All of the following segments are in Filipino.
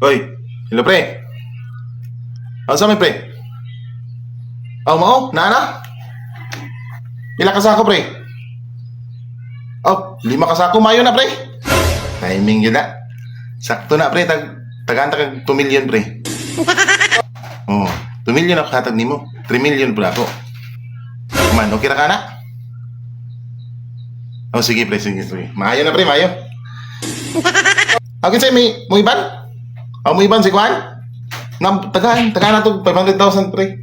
Hoy, hello pre. Asa may pre? Mao, nana? Pila ka sako pre? 5 ka sako mayo na pre. Timing yun na. Sakto na pre, tagantag kag 2 million pre. 2 million ako hatag nimo. 3 million pre ako. Man, okay ra ka na? Sige pre, sige. Maayo na pre, maayo. Akin sa'yo, mo iban? Mo iban si Kwan? Tagaan na to, 500,000 pre.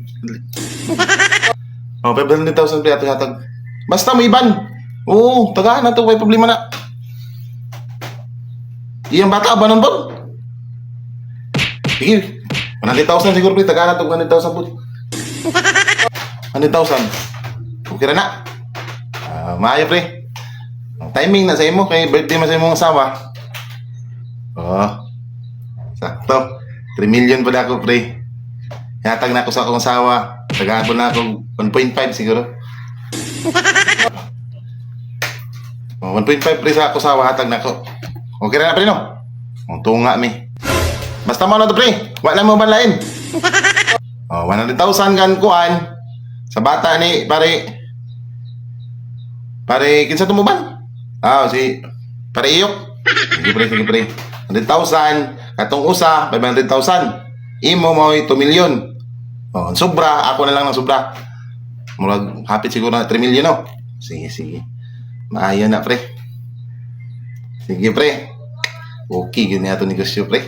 500,000 pre ato hatag. Basta mo iban. Oo, tagaan na to, may problema na. Iyang bata, ba nun po? Sige, 100,000 siguro pre, tagaan na to, 100,000 po. 100,000. Okay na na. Maayo pre. Timing na sa imo, kay birthday mo sa imong asawa. Sakto. 3 million pa na ako, pre. Hatag na ako sa akong asawa. Tagabon na ako 1.5 siguro. 1.5 pre sa ako asawa, hatag na ako. Okay na pre, no? Tunga mi. Basta mo na to, pre. Wala mo banlain. 100,000 kan kuan. Sa bata ni, pare, kinsa tumuban? Si pare iyok. Sige pre. 100,000, katong usa, 500,000. Imo mo 2 million. Sobra, ako na lang ng sobra. Murag hapit siguro na 3 million, no? Sige. Maayo na, pre. Sige, pre. Okay, yun na ito negosyo, pre.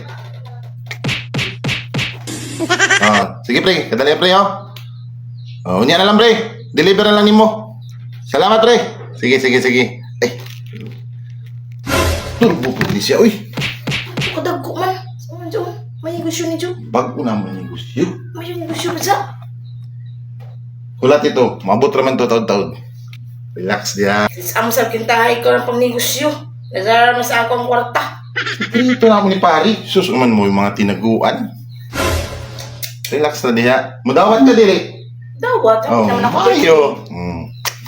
Sige, pre. Kadali, pre, unya na lang, pre. Deliver na lang nimo. Salamat, pre. Sige. Ay. Turbo po ni siya, uy. Kadagko man. Saan dyan? May negosyo ni Joe. Bago naman negosyo. May negosyo ba sa? Hulat ito. Mabot raman to taon-taon. Relax dia. Amo sa kintahay ko ng pangnegosyo. Nazara mas ako ang kwarta. Dito na ako ni pari. Sus naman mo yung mga tinaguan. Relax na diha. Mudawat ka dili. Dawat. Ako naman ako. Mayo.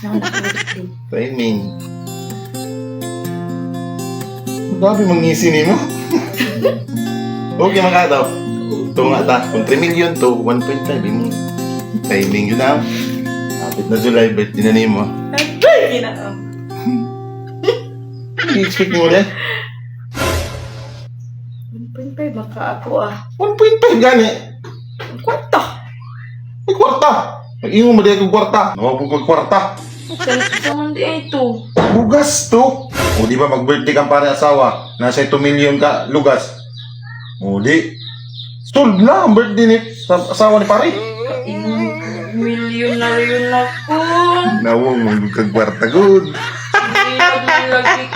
Naman ako dito. Timing. Grabe mangisi ni mo. Okay mga daw. Tunga ta. Kung 3 million to 1.5 mo. Timing yun na. Kapit na July, birthday na nimo. Ay, ginaan. I-expect mo rin. 1.5 maka ako 1.5 gani. Kwarta. May kwarta. Mag-ingo mo di akong kwarta. Nawag ko kwarta. Sa man di ay ito. Lugas to. O di ba mag-birthday kang pare asawa? Nasa 2 million ka, lugas. O di. Sold na ang birthday ni sa asawa ni pare. Milyonaryo na ko. Nawag mo kang kwarta good. Hindi lagi